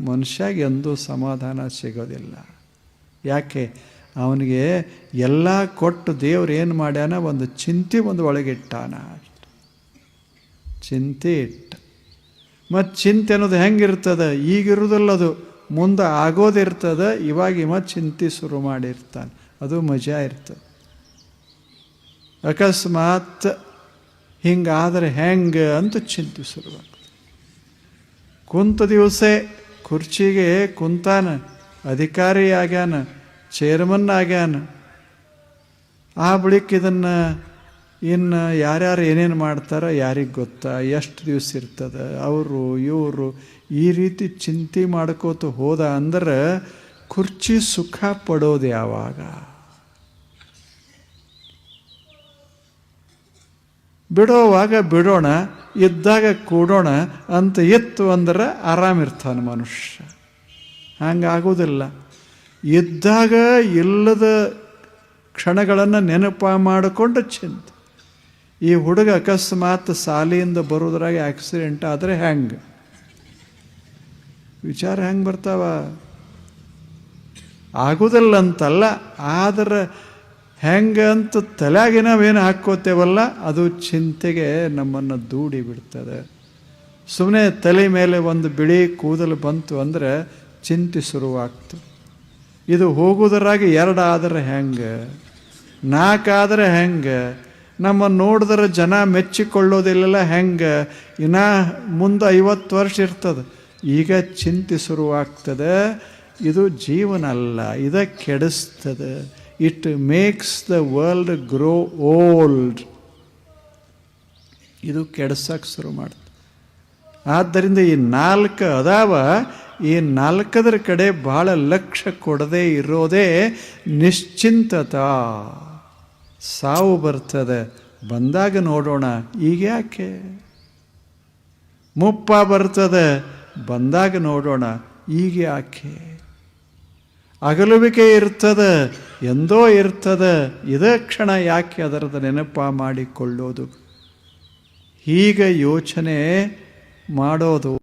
ಮನುಷ್ಯಾಗೆ ಎಂದೂ ಸಮಾಧಾನ ಸಿಗೋದಿಲ್ಲ. ಯಾಕೆ? ಅವನಿಗೆ ಎಲ್ಲ ಕೊಟ್ಟು ದೇವ್ರು ಏನು ಮಾಡ್ಯಾನ? ಒಂದು ಚಿಂತೆ ಒಂದು ಒಳಗಿಟ್ಟಾನ. ಚಿಂತೆ ಇಟ್ಟ. ಮತ್ತು ಚಿಂತೆ ಅನ್ನೋದು ಹೆಂಗಿರ್ತದೆ? ಈಗಿರೋದಿಲ್ಲದು, ಮುಂದೆ ಆಗೋದಿರ್ತದೆ. ಇವಾಗ ಚಿಂತೆ ಶುರು ಮಾಡಿರ್ತಾನೆ. ಅದು ಮಜಾ ಇರ್ತದೆ. ಅಕಸ್ಮಾತ್ ಹಿಂಗಾದರೆ ಹೆಂಗೆ ಅಂತ ಚಿಂತೆ ಶುರುವಾಗ್ತದೆ. ಕುಂತ ದಿವಸ ಕುರ್ಚಿಗೆ ಕುಂತಾನ, ಅಧಿಕಾರಿ ಆಗ್ಯಾನ, ಚೇರ್ಮನ್ ಆಗ್ಯಾನ. ಆ ಬಳಿಕ ಇದನ್ನು ಇನ್ನು ಯಾರ್ಯಾರು ಏನೇನು ಮಾಡ್ತಾರೋ ಯಾರಿಗೆ ಗೊತ್ತಾ? ಎಷ್ಟು ದಿವಸ ಇರ್ತದೆ? ಅವರು ಇವರು ಈ ರೀತಿ ಚಿಂತೆ ಮಾಡ್ಕೋತ ಹೋದ ಅಂದ್ರೆ ಕುರ್ಚಿ ಸುಖ ಪಡೋದು ಯಾವಾಗ? ಬಿಡೋವಾಗ ಬಿಡೋಣ, ಇದ್ದಾಗ ಕೂಡೋಣ ಅಂತ ಇತ್ತು ಅಂದ್ರೆ ಆರಾಮಿರ್ತಾನೆ ಮನುಷ್ಯ. ಹಂಗಾಗೋದಿಲ್ಲ. ಇದ್ದಾಗ ಇಲ್ಲದ ಕ್ಷಣಗಳನ್ನು ನೆನಪ ಮಾಡಿಕೊಂಡು ಚಿಂತೆ. ಈ ಹುಡುಗ ಅಕಸ್ಮಾತ್ ಶಾಲೆಯಿಂದ ಬರೋದ್ರಾಗ ಆಕ್ಸಿಡೆಂಟ್ ಆದರೆ ಹೆಂಗೆ? ವಿಚಾರ ಹೆಂಗೆ ಬರ್ತಾವ? ಆಗೋದಿಲ್ಲ ಅಂತಲ್ಲ, ಆದರೆ ಹೆಂಗೆ ಅಂತ ತಲೆಯಾಗಿ ನಾವೇನು ಹಾಕ್ಕೋತೇವಲ್ಲ, ಅದು ಚಿಂತೆಗೆ ನಮ್ಮನ್ನು ದೂಡಿ ಬಿಡ್ತದೆ. ಸುಮ್ಮನೆ ತಲೆ ಮೇಲೆ ಒಂದು ಬಿಳಿ ಕೂದಲು ಬಂತು ಅಂದರೆ ಚಿಂತೆ ಶುರುವಾಗ್ತು. ಇದು ಹೋಗೋದ್ರಾಗ 2 ಆದರೆ ಹೆಂಗೆ? 4 ಆದರೆ ಹೆಂಗೆ? ನಮ್ಮ ನೋಡಿದ್ರೆ ಜನ ಮೆಚ್ಚಿಕೊಳ್ಳೋದಿಲ್ಲ ಹೆಂಗೆ? ಇನ್ನು ಮುಂದೆ 50 ವರ್ಷ ಇರ್ತದೆ. ಈಗ ಚಿಂತೆ ಶುರುವಾಗ್ತದೆ. ಇದು ಜೀವನ ಅಲ್ಲ, ಇದು ಕೆಡಿಸ್ತದೆ. It makes the world grow old. ಇದು ಕೆಡ್ಸಕ್ಕೆ ಶುರು ಮಾಡ್ತದೆ. ಆದ್ದರಿಂದ ಈ 4 ಅದಾವ. ಈ 4 ಕಡೆ ಭಾಳ ಲಕ್ಷ್ಯ ಕೊಡದೇ ಇರೋದೇ ನಿಶ್ಚಿಂತತ. ಸಾವು ಬರ್ತದೆ, ಬಂದಾಗ ನೋಡೋಣ, ಈಗ ಯಾಕೆ? ಮುಪ್ಪ ಬರ್ತದೆ, ಬಂದಾಗ ನೋಡೋಣ, ಈಗ ಯಾಕೆ? ಅಗಲುವಿಕೆ ಇರ್ತದೆ, ಎಂದೋ ಇರ್ತದೆ, ಇದೇ ಕ್ಷಣ ಯಾಕೆ ಅದರದ ನೆನಪ ಮಾಡಿಕೊಳ್ಳೋದು? ಹೀಗೆ ಯೋಚನೆ ಮಾಡೋದು